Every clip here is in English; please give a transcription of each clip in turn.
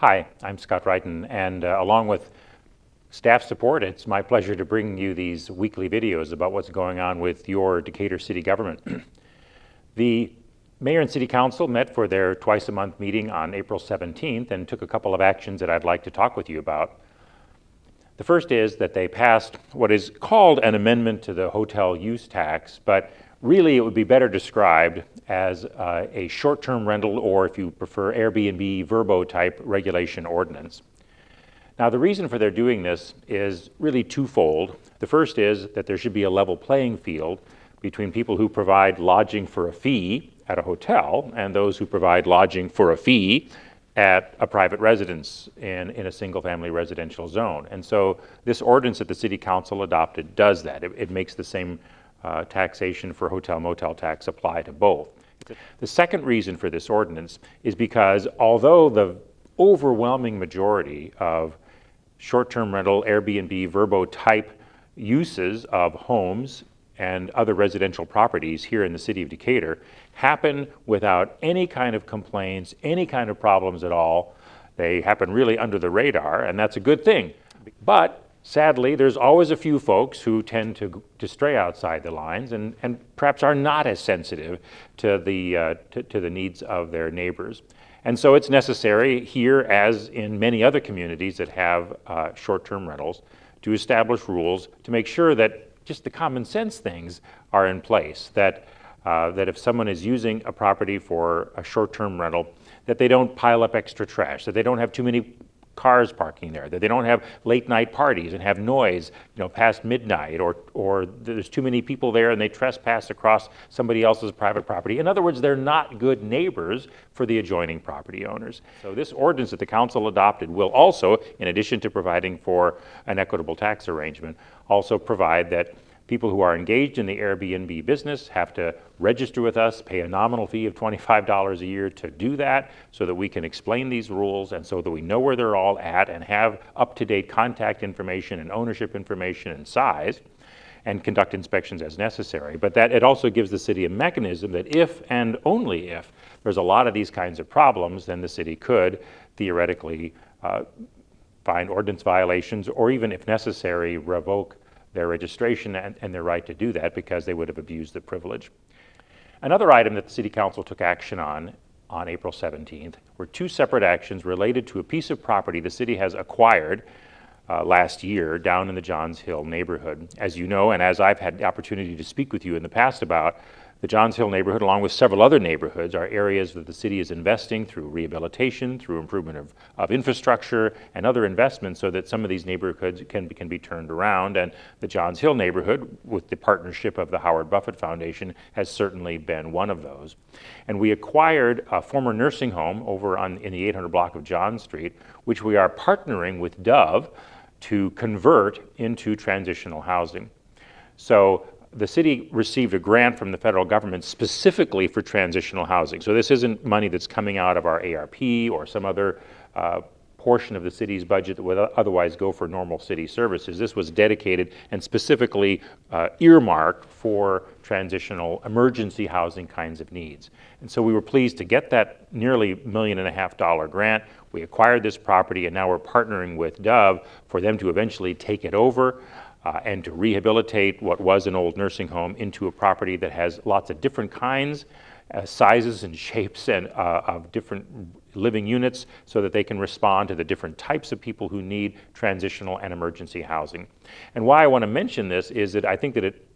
Hi, I'm Scott Wrighton, and along with staff support, it's my pleasure to bring you these weekly videos about what's going on with your Decatur City government. The Mayor and City Council met for their twice-a-month meeting on April 17th and took a couple of actions that I'd like to talk with you about. The first is that they passed what is called an amendment to the hotel use tax, but really it would be better described as a short-term rental, or if you prefer, Airbnb Vrbo type regulation ordinance. Now, the reason for their doing this is really twofold. The first is that there should be a level playing field between people who provide lodging for a fee at a hotel and those who provide lodging for a fee at a private residence in a single-family residential zone. And so this ordinance that the City Council adopted does that. It makes the same taxation for hotel-motel tax apply to both. The second reason for this ordinance is because although the overwhelming majority of short-term rental, Airbnb, Vrbo type uses of homes and other residential properties here in the city of Decatur happen without any kind of complaints, any kind of problems at all. They happen really under the radar, and that's a good thing. But sadly, there's always a few folks who tend to stray outside the lines and perhaps are not as sensitive to the needs of their neighbors. And so it's necessary here, as in many other communities that have short-term rentals, to establish rules to make sure that just the common sense things are in place, that if someone is using a property for a short-term rental, that they don't pile up extra trash, that they don't have too many cars parking there, that they don't have late night parties and have noise, past midnight, or there's too many people there and they trespass across somebody else's private property. In other words, they're not good neighbors for the adjoining property owners. So this ordinance that the council adopted will also, in addition to providing for an equitable tax arrangement, also provide that people who are engaged in the Airbnb business have to register with us, pay a nominal fee of $25 a year to do that, so that we can explain these rules and so that we know where they're all at and have up-to-date contact information and ownership information and size, and conduct inspections as necessary. But that it also gives the city a mechanism that if and only if there's a lot of these kinds of problems, then the city could theoretically find ordinance violations, or even if necessary, revoke their registration and their right to do that because they would have abused the privilege. Another item that the City Council took action on April 17th were two separate actions related to a piece of property the city has acquired last year down in the Johns Hill neighborhood. As you know, and as I've had the opportunity to speak with you in the past about, the Johns Hill neighborhood, along with several other neighborhoods, are areas that the city is investing through rehabilitation, through improvement of infrastructure and other investments so that some of these neighborhoods can be turned around. And the Johns Hill neighborhood, with the partnership of the Howard Buffett Foundation, has certainly been one of those. And we acquired a former nursing home over in the 800 block of John Street, which we are partnering with Dove to convert into transitional housing. So the city received a grant from the federal government specifically for transitional housing. So this isn't money that's coming out of our ARP or some other portion of the city's budget that would otherwise go for normal city services. This was dedicated and specifically earmarked for transitional emergency housing kinds of needs. And so we were pleased to get that nearly $1.5 million grant. We acquired this property, and now we're partnering with Dove for them to eventually take it over and to rehabilitate what was an old nursing home into a property that has lots of different kinds, sizes and shapes and of different living units so that they can respond to the different types of people who need transitional and emergency housing. And why I want to mention this is that I think that it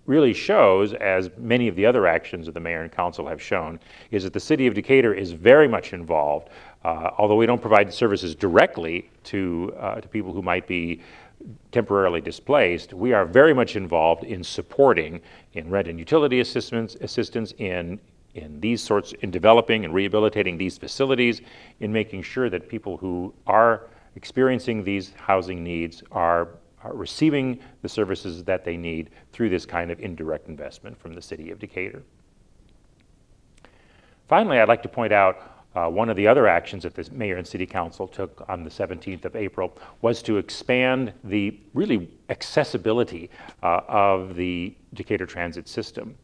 really shows, as many of the other actions of the mayor and council have shown, is that the city of Decatur is very much involved, although we don't provide services directly to people who might be temporarily displaced. We are very much involved in supporting in rent and utility assistance in developing and rehabilitating these facilities, in making sure that people who are experiencing these housing needs are receiving the services that they need through this kind of indirect investment from the city of Decatur. Finally, I'd like to point out one of the other actions that the mayor and city council took on the 17th of April was to expand the really accessibility of the Decatur transit system.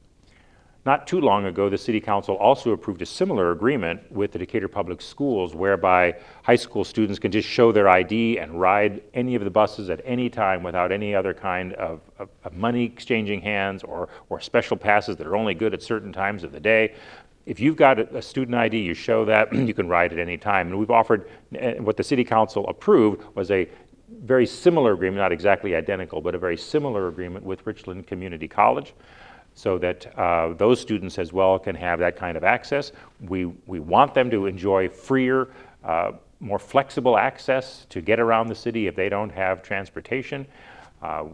Not too long ago, the City Council also approved a similar agreement with the Decatur Public Schools, whereby high school students can just show their ID and ride any of the buses at any time without any other kind of money exchanging hands or special passes that are only good at certain times of the day. If you've got a student ID, you show that, you can ride at any time. And we've offered, what the City Council approved was a very similar agreement, not exactly identical, but a very similar agreement with Richland Community College, so that those students as well can have that kind of access. We want them to enjoy freer, more flexible access to get around the city if they don't have transportation.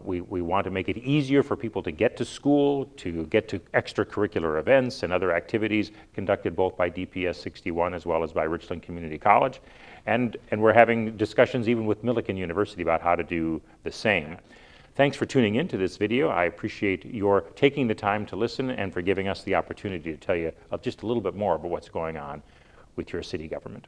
We want to make it easier for people to get to school, to get to extracurricular events and other activities conducted both by DPS 61 as well as by Richland Community College. And we're having discussions even with Millikan University about how to do the same. Thanks for tuning into this video. I appreciate your taking the time to listen and for giving us the opportunity to tell you just a little bit more about what's going on with your city government.